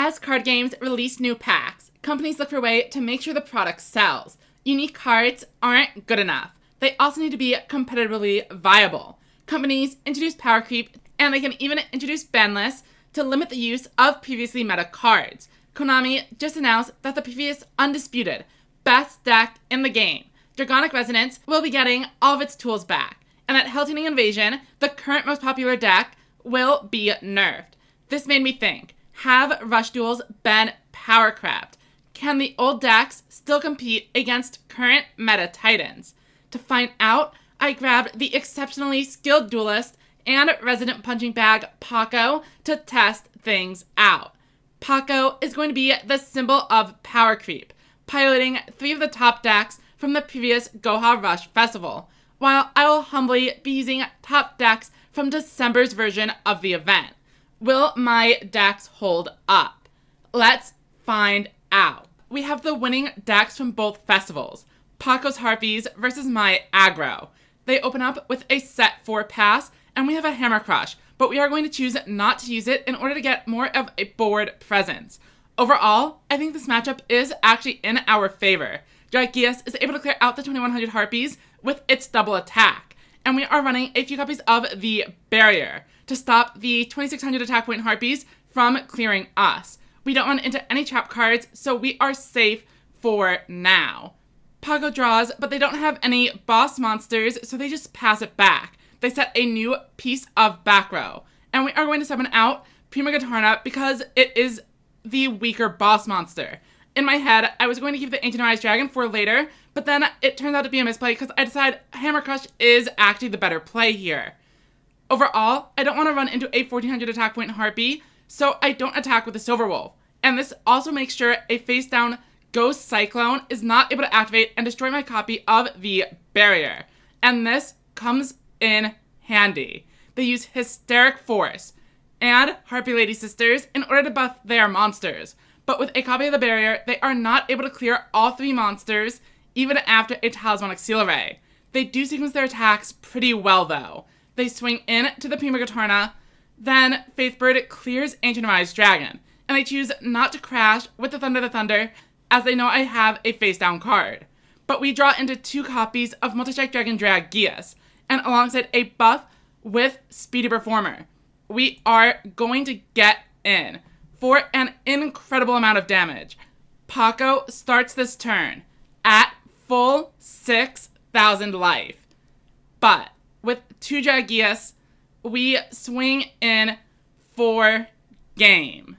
As card games release new packs, companies look for a way to make sure the product sells. Unique cards aren't good enough. They also need to be competitively viable. Companies introduce Powercrept, and they can even introduce ban lists to limit the use of previously meta cards. Konami just announced that the previous undisputed best deck in the game, Dragonic Resonance, will be getting all of its tools back, and that Hell Tuning Invasion, the current most popular deck, will be nerfed. This made me think, have Rush Duels been Powercrept? Can the old decks still compete against current meta titans? To find out, I grabbed the exceptionally skilled duelist and resident punching bag Paco to test things out. Paco is going to be the symbol of power creep, piloting 3 of the top decks from the previous Goha Rush Festival, while I will humbly be using top decks from December's version of the event. Will my decks hold up? Let's find out. We have the winning decks from both festivals, Paco's Harpies versus my Aggro. They open up with a set 4 pass, and we have a Hammer Crush, but we are going to choose not to use it in order to get more of a board presence. Overall, I think this matchup is actually in our favor. Dragius is able to clear out the 2100 Harpies with its double attack, and we are running a few copies of the Barrier to stop the 2600 attack point Harpies from clearing us. We don't run into any trap cards, so we are safe for now. Paco draws, but they don't have any boss monsters, so they just pass it back. They set a new piece of back row, and we are going to summon out Prima Gatarna because it is the weaker boss monster. In my head, I was going to keep the Ancient Rise Dragon for later, but then it turns out to be a misplay because I decided Hammer Crush is actually the better play here. Overall, I don't want to run into a 1400 attack point Harpy, so I don't attack with the Silver Wolf. And this also makes sure a face down Ghost Cyclone is not able to activate and destroy my copy of the Barrier. And this comes in handy. They use Hysteric Force and Harpy Lady Sisters in order to buff their monsters. But with a copy of the Barrier, they are not able to clear all 3 monsters even after a Talismanic Seal Array. They do sequence their attacks pretty well though. They swing in to the Prima Gatarna, then Faithbird clears Ancient Rise Dragon, and they choose not to crash with the Thunder, as they know I have a face down card. But we draw into 2 copies of Multi-Strike Dragon Dragius, and alongside a buff with Speedy Performer. We are going to get in for an incredible amount of damage. Paco starts this turn at full 6,000 life. But with 2 Dragius, we swing in for game.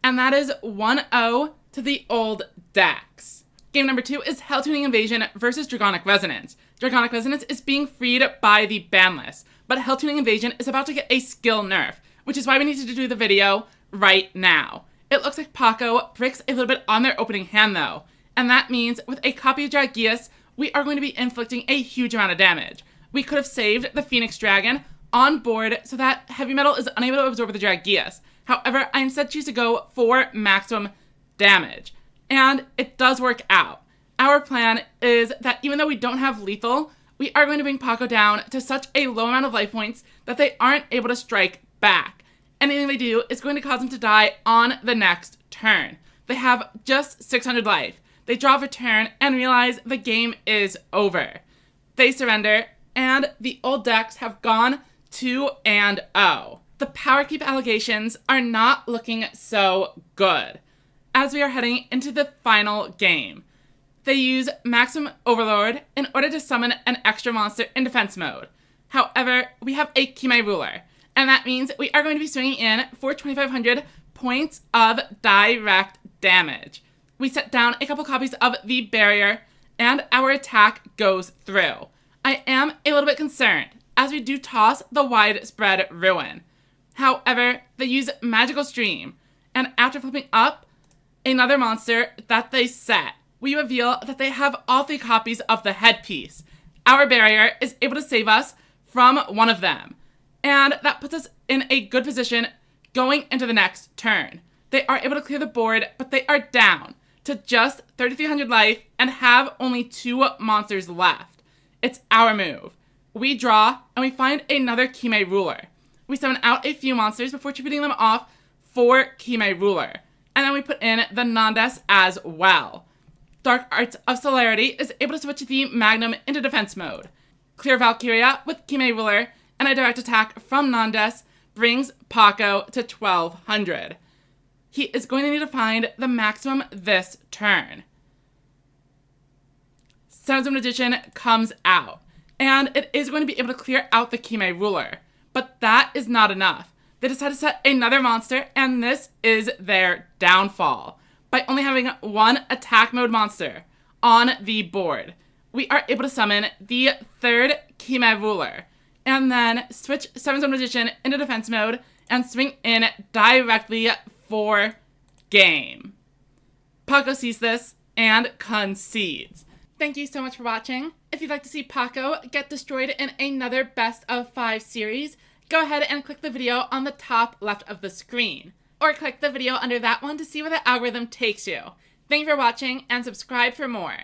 And that is 1-0 to the old decks. Game number 2 is Hell Tuning Invasion versus Dragonic Resonance. Dragonic Resonance is being freed by the ban list, but Hell Tuning Invasion is about to get a skill nerf, which is why we need to do the video right now. It looks like Paco bricks a little bit on their opening hand though, and that means with a copy of Dragius, we are going to be inflicting a huge amount of damage. We could have saved the Phoenix Dragon on board so that Heavy Metal is unable to absorb the Dragius. However, I instead choose to go for maximum damage, and it does work out. Our plan is that even though we don't have lethal, we are going to bring Paco down to such a low amount of life points that they aren't able to strike back. Anything they do is going to cause them to die on the next turn. They have just 600 life. They draw for turn and realize the game is over. They surrender, and the old decks have gone 2-0. The power creep allegations are not looking so good as we are heading into the final game. They use Maximum Overlord in order to summon an extra monster in defense mode. However, we have a Kimai Ruler, and that means we are going to be swinging in for 2,500 points of direct damage. We set down a couple copies of the Barrier, and our attack goes through. I am a little bit concerned, as we do toss the Widespread Ruin. However, they use Magical Stream, and after flipping up another monster that they set, we reveal that they have all 3 copies of the headpiece. Our Barrier is able to save us from one of them, and that puts us in a good position going into the next turn. They are able to clear the board, but they are down to just 3,300 life and have only 2 monsters left. It's our move. We draw, and we find another Kimai Ruler. We summon out a few monsters before tributing them off for Kime Ruler. And then we put in the Nandes as well. Dark Arts of Celerity is able to switch the Magnum into defense mode. Clear Valkyria with Kime Ruler and a direct attack from Nandes brings Paco to 1200. He is going to need to find the maximum this turn. Sounds of Magician comes out, and it is going to be able to clear out the Kime Ruler. But that is not enough. They decide to set another monster, and this is their downfall. By only having one attack mode monster on the board, we are able to summon the third Kime Ruler, and then switch Seven Zone Magician into defense mode and swing in directly for game. Paco sees this and concedes. Thank you so much for watching. If you'd like to see Paco get destroyed in another Best of 5 series, go ahead and click the video on the top left of the screen. Or click the video under that one to see where the algorithm takes you. Thank you for watching and subscribe for more.